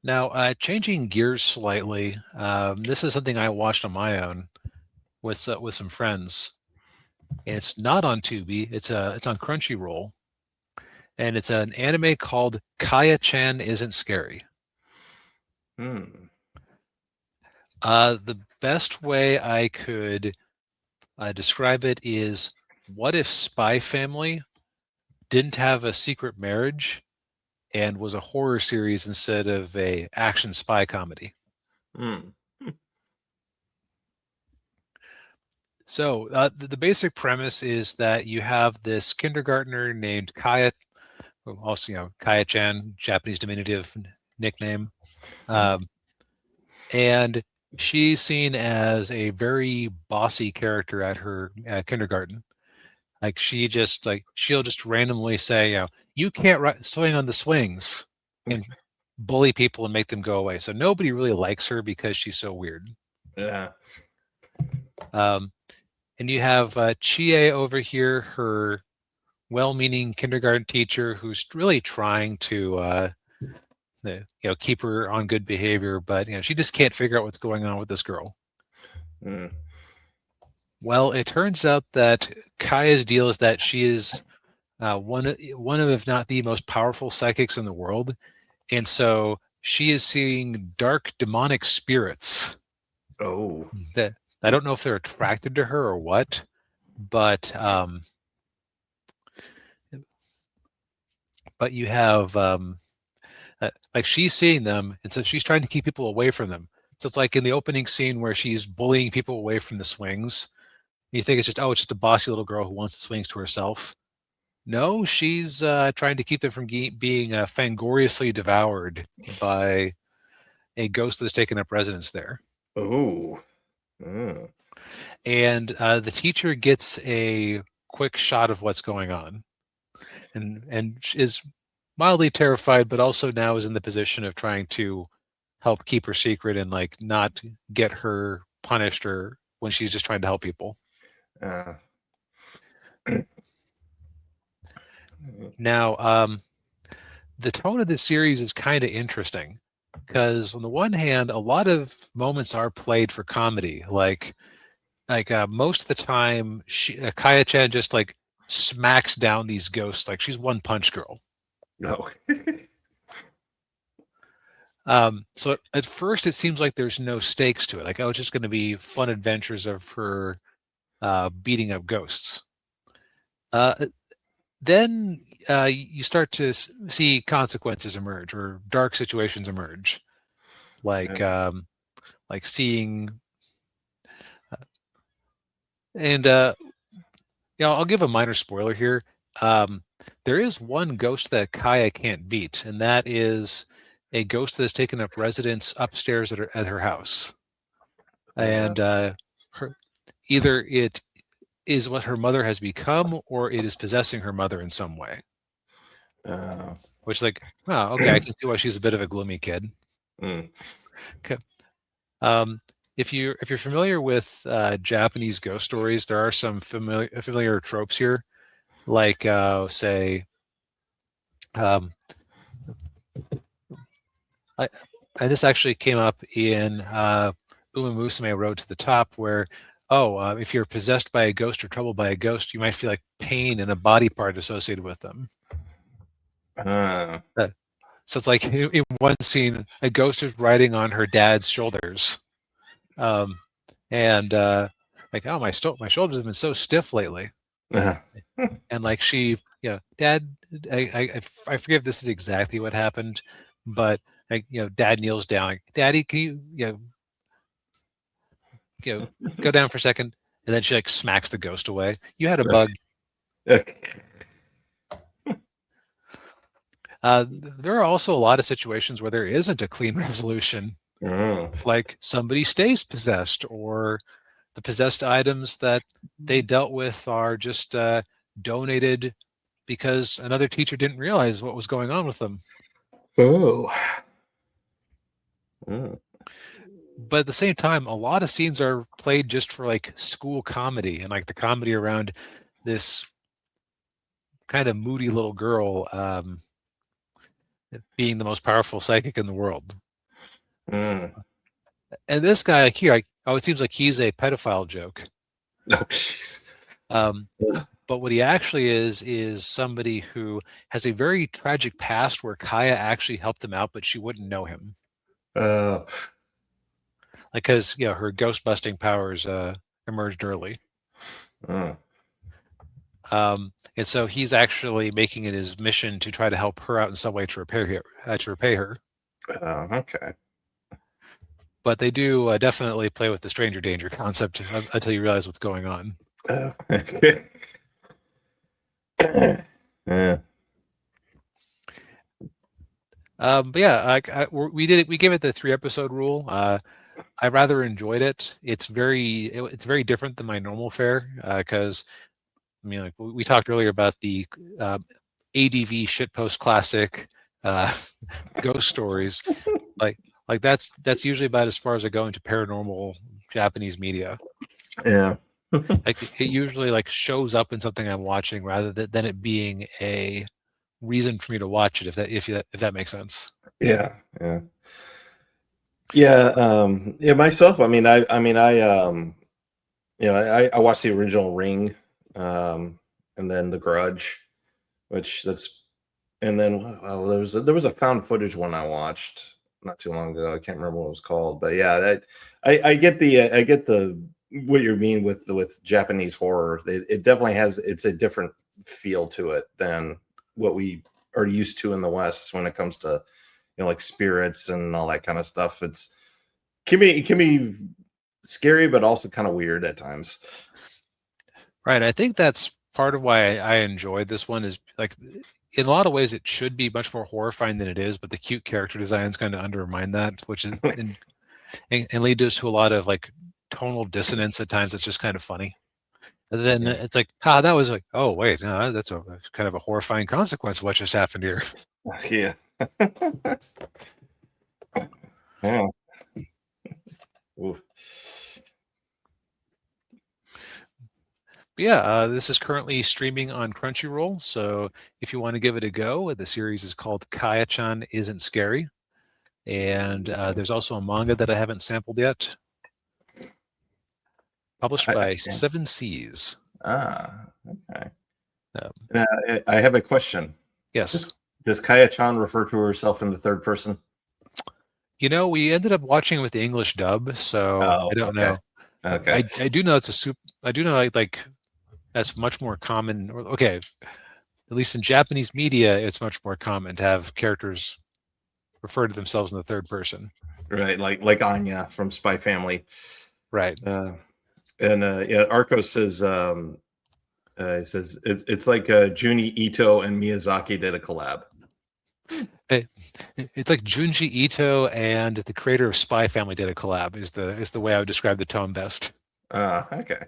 Now, changing gears slightly, this is something I watched on my own with some friends. And it's not on Tubi. It's on Crunchyroll, and it's an anime called Kaya-chan Isn't Scary. Hmm. The best way I could describe it is, what if Spy Family didn't have a secret marriage and was a horror series instead of a action spy comedy? Hmm. So the basic premise is that you have this kindergartner named Kaya, who also Kaya-chan, Japanese diminutive nickname, um, and she's seen as a very bossy character at her kindergarten. Like she'll just randomly say, you can't swing on the swings, and bully people and make them go away. So nobody really likes her because she's so weird. Yeah. Um, and you have Chie over here, her well-meaning kindergarten teacher, who's really trying to keep her on good behavior, but she just can't figure out what's going on with this girl. Hmm. Well, it turns out that Kaya's deal is that she is one of, if not the most powerful psychics in the world, and so she is seeing dark demonic spirits Oh. that I don't know if they're attracted to her or what, but you have like she's seeing them, and so she's trying to keep people away from them. So it's like in the opening scene where she's bullying people away from the swings. You think it's just a bossy little girl who wants the swings to herself. No, she's trying to keep them from being fangoriously devoured by a ghost that's taken up residence there. Oh. Hmm. And the teacher gets a quick shot of what's going on, and is mildly terrified, but also now is in the position of trying to help keep her secret and like not get her punished or when she's just trying to help people. Uh, Now, the tone of this series is kind of interesting because on the one hand, a lot of moments are played for comedy. Like most of the time, Kaya-chan just like smacks down these ghosts like she's One Punch Girl. no. So at first, it seems like there's no stakes to it. Like, oh, it's just going to be fun adventures of her beating up ghosts. Uh, then you start to see consequences emerge or dark situations emerge, like like seeing and I'll give a minor spoiler here. Um, there is one ghost that Kaya can't beat, and that is a ghost that has taken up residence upstairs at her house. And her either it is what her mother has become, or it is possessing her mother in some way. Uh, Which, like, oh, okay, I can see why she's a bit of a gloomy kid. mm. Okay. Um, if you're familiar with Japanese ghost stories, there are some familiar tropes here, like say, um, I, this actually came up in Uma Musume Road to the Top, where if you're possessed by a ghost or troubled by a ghost, you might feel like pain in a body part associated with them. Uh, So it's like in one scene, a ghost is riding on her dad's shoulders, um, and like, oh, my shoulders have been so stiff lately, uh, and like Dad, I forget if this is exactly what happened, but like Dad kneels down, like, Daddy, can go down for a second, and then she like smacks the ghost away. You had a bug. There are also a lot of situations where there isn't a clean resolution, like somebody stays possessed, or the possessed items that they dealt with are just donated because another teacher didn't realize what was going on with them. Oh. Mm. But at the same time, a lot of scenes are played just for like school comedy and like the comedy around this kind of moody little girl being the most powerful psychic in the world. Mm. And this guy like here, it seems like he's a pedophile joke. Oh, jeez. Um, but what he actually is somebody who has a very tragic past where Kaya actually helped him out, but she wouldn't know him. Uh, Like, because her ghost busting powers emerged early. uh, And so he's actually making it his mission to try to help her out in some way to repair her. okay. But they do definitely play with the stranger danger concept until you realize what's going on. Okay. Yeah. But yeah, we did it. We gave it the 3-episode rule. I rather enjoyed it. It's very different than my normal fare because I mean, like we talked earlier about the ADV shitpost classic ghost stories. Like that's usually about as far as I go into paranormal Japanese media. Yeah. Like it usually like shows up in something I'm watching rather than it being a reason for me to watch it. If that makes sense. Yeah. Yeah. Yeah. Yeah. Myself. I watched the original Ring, and then The Grudge, and then there was a found footage one I watched not too long ago. I can't remember what it was called, but yeah, I get the what you mean with Japanese horror. It definitely it's a different feel to it than what we are used to in the West when it comes to like spirits and all that kind of stuff. It can be scary, but also kind of weird at times. Right. I think that's part of why I enjoyed this one is like in a lot of ways it should be much more horrifying than it is, but the cute character designs kind of undermine that, which is and lead us to a lot of like tonal dissonance at times. It's just kind of funny. And then Yeah. it's like, that was like, oh wait, no, that's kind of a horrifying consequence of what just happened here. Yeah. Yeah. Oof. But yeah, this is currently streaming on Crunchyroll, so if you want to give it a go, the series is called Kaya-chan Isn't Scary, and there's also a manga that I haven't sampled yet, published by Yeah. Seven Seas. Okay. Um, I have a question. yes. Does Kaya-chan refer to herself in the third person? We ended up watching it with the English dub, so Oh, I don't okay. know. Okay. I do know I do know like that's much more common. Okay, at least in Japanese media, it's much more common to have characters refer to themselves in the third person. Right, like Anya from Spy Family. Right. Yeah, Arco says he says it's like Juni Ito and Miyazaki did a collab. It's like Junji Ito and the creator of Spy Family did a collab. Is the way I would describe the tone best. Okay.